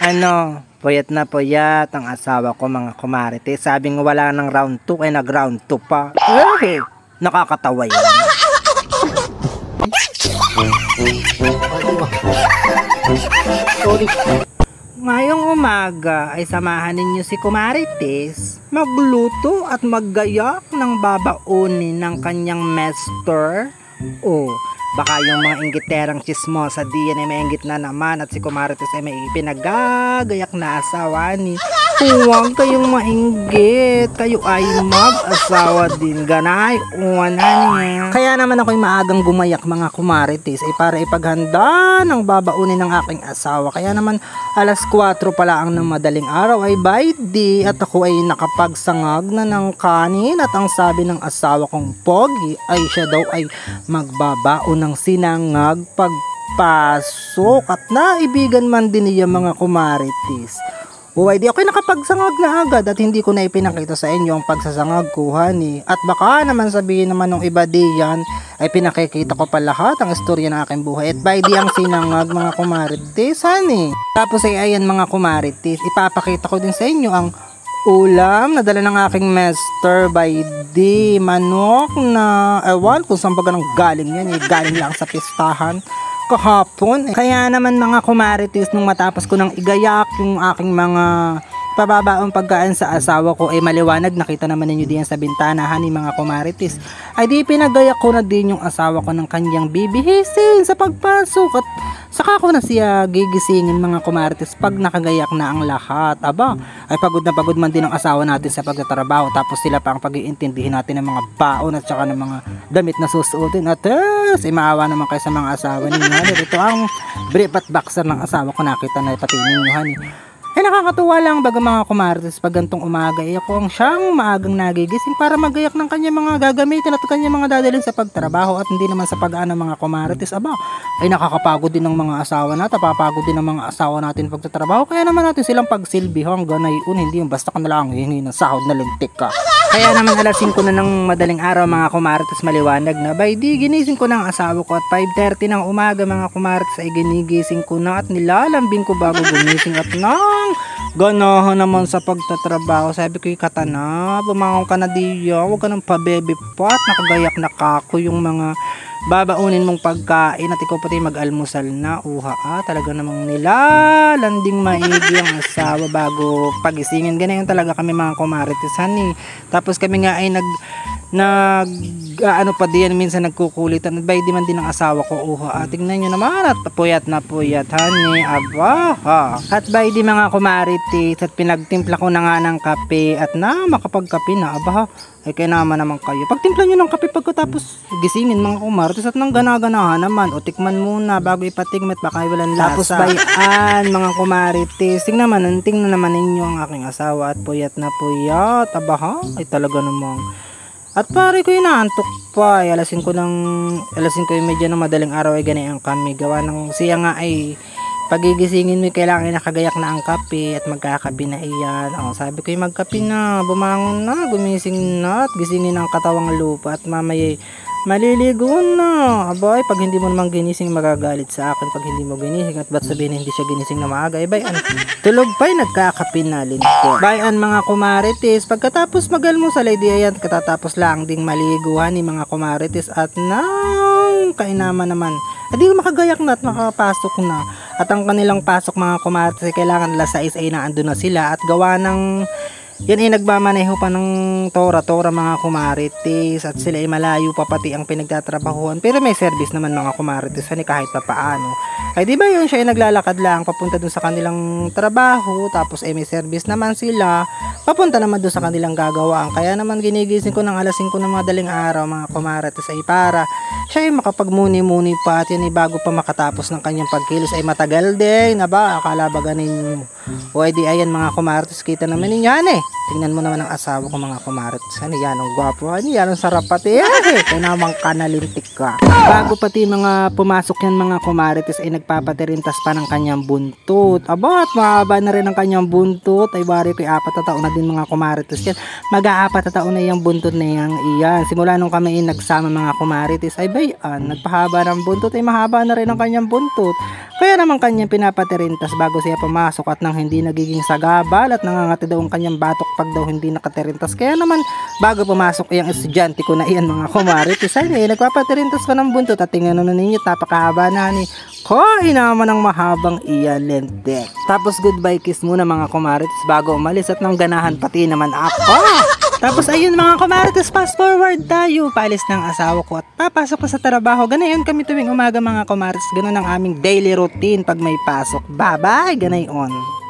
Ano, puyat na puyat ang asawa ko mga kumarite. Sabing wala ng round 2 ay nag round 2 pa. Nakakatawa yan. Sorry. Ngayong umaga ay samahan ninyo si Kumarites magluto at maggayak ng babaunin ng kanyang master. O baka yung mga inggiterang chismosa diyan ay may inggit na naman at si Kumarites ay may pinagagayak na asawa ni. Huwag kayong mainggit, kayo ay mag-asawa din, ganay, uwanan niya. Kaya naman ako'y maagang gumayak mga Kumarites ay para ipaghanda ng babaunin ng aking asawa. Kaya naman alas 4 pala ang ng madaling araw ay by day at ako ay nakapagsangag na ng kanin at ang sabi ng asawa kong pogi ay siya daw ay magbabaon ng sinangag pagpasok at naibigan man din niya mga Kumarites. Uy, di ako'y nakapagsangag na agad at hindi ko na ipinakita sa inyo ang pagsasangag ko, honey. At baka naman sabihin naman ng iba diyan ay pinakikita ko pa lahat ang istorya ng aking buhay. At by di ang sinangag mga Kumarites, honey. Tapos ay ayan mga Kumarites, ipapakita ko din sa inyo ang ulam na dala ng aking master by di manok na ewan kung saan baga nang galing yan. Galing lang sa pistahan kahapon. Kaya naman mga Kumarites, nung matapos ko nang igayak yung aking mga pababaong pagkain sa asawa ko ay maliwanag, nakita naman ninyo diyan sa bintanahan ni mga Kumarites, ay di pinagayak ko na din yung asawa ko ng kanyang bibihisin sa pagpasok at saka ko na siya gigisingin mga Kumarites pag nakagayak na ang lahat. Aba, ay pagod na pagod man din ang asawa natin sa pagtatrabaho, tapos sila pa ang pag-iintindihin natin ng mga baon at saka ng mga damit na susuotin at maawa naman kayo sa mga asawa ninyo. Ito ang brief at boxer ng asawa ko, nakita na pati ninyo, honey. Ay nakakatuwa lang baga mga Kumarites pag gantong umaga ay ako ang siyang maagang nagigising para magayak ng kanya mga gagamitin at kanya mga dadalhin sa pagtrabaho at hindi naman sa pag-aano mga Kumarites. Aba, ay nakakapagod din ng mga asawa natin, papagod din ng mga asawa natin pagtatrabaho, kaya naman natin silang pagsilbihan ganayon, hindi yung basta ka na lang hihingi ng sahod na lintik ka. Kaya naman alas 5 na ng madaling araw mga Kumarites, maliwanag na, by di ginising ko ng asawa ko at 5:30 ng umaga mga Kumarites ay ginigising ko na at nilalambing ko bago gumising at ganahan naman sa pagtatrabaho. Sabi ko, katana, bumangon ka na diyo, huwag ka ng pabebe pat, nakagayak na kako yung mga babaunin mong pagkain at ikaw pati mag-almusal na. Talaga namang nilalanding maigi ang asawa bago pagisingin. Ganyan talaga kami mga Kumarites, honey. Tapos kami nga ay ano pa diyan, minsan nagkukulitan at by di man din ang asawa ko. Tingnan nyo naman at puyat na puyat, honey. Aba, at by di mga Kumarites at pinagtimpla ko na nga ng kape at na makapagkape na. Aba, ay kaya naman kayo, pagtimpla nyo ng kape pagkatapos gisingin mga Kumarites at nang gana-ganahan naman o tikman muna bago ipatigmet baka walang lasa. Tapos bayan mga Kumarites, tingnan naman ninyo ang aking asawa at puyat na puyat. Aba ay talaga namang. At pare ko inaantok pa, ay alas 5 yung medya ng madaling araw ay ganyan kami. Gawa ng siya nga ay pagigisingin mo kailangan nakagayak na ang kape at magkakape na iyan. Sabi ko magkape na, bumangon na, gumising na at gisingin ang katawang lupa at mamaya maliligo na. Abay, pag hindi mo naman ginising magagalit sa akin pag hindi mo ginising at ba't sabihin hindi siya ginising na maaga. Bayan, tulog pa'y nagkakape na linto. Bayan mga Kumarites, pagkatapos mag-almusal ay di ayan katatapos lang ding maliguhan ni mga Kumarites at nang kainaman naman. Di makagayak na at makapasok na. At ang kanilang pasok mga Kumarites ay kailangan alas 6 ay naandun na sila at gawa ng yan ay nagmamaneho pa ng tora-tora mga Kumarites at sila ay malayo pa pati ang pinagtatrabahuan, pero may service naman mga Kumarites kahit pa paano. Ay di ba yun siya ay naglalakad lang papunta dun sa kanilang trabaho, tapos ay may service naman sila papunta naman dun sa kanilang gagawaan. Kaya naman ginigising ko ng alas 5 ng madaling araw mga Kumarites ay para siya ay makapagmuni-muni pa at yan ay bago pa makatapos ng kanyang pagkilos ay matagal din. Aba, akala ba ganin nyo? O ay di ayan mga Kumarites, kita naman ninyo Tingnan mo naman ang asawa ko mga kumarites. Ano yan, ang gwapo. Ano yan, ang sarap pati. Kaya naman kanalintik ka. Bago pati mga pumasok yan mga kumarites ay nagpapatirintas pa ng kanyang buntot. Aba, at mahaba na rin ang kanyang buntot. Ay bari ko 4 na taon na din mga kumarites yan. Mag-4 na taon na yung buntot na yan. Iyan. Simula nung kami nagsama mga kumarites ay bayan. Nagpahaba ng buntot ay mahaba na rin ang kanyang buntot. Kaya naman kanyang pinapatirintas bago siya pumasok at nang hindi nagiging sagabal at nangangati daw ang kanyang batok pag daw hindi nakatirintas. Kaya naman bago pumasok yung estudyante ko na iyan mga kumarites ay nagpapatirintas pa ng buntot at tingnan na ninyo napakahaba na ni Koy naman ang mahabang iyan lentek. Tapos goodbye kiss muna mga kumarites bago umalis at nang ganahan pati naman ako. Tapos ayun mga kumarites, fast forward tayo. Paalis ng asawa ko at papasok ko sa trabaho. Ganayon kami tuwing umaga mga kumarites. Ganun ang aming daily routine pag may pasok. Bye bye, ganayon.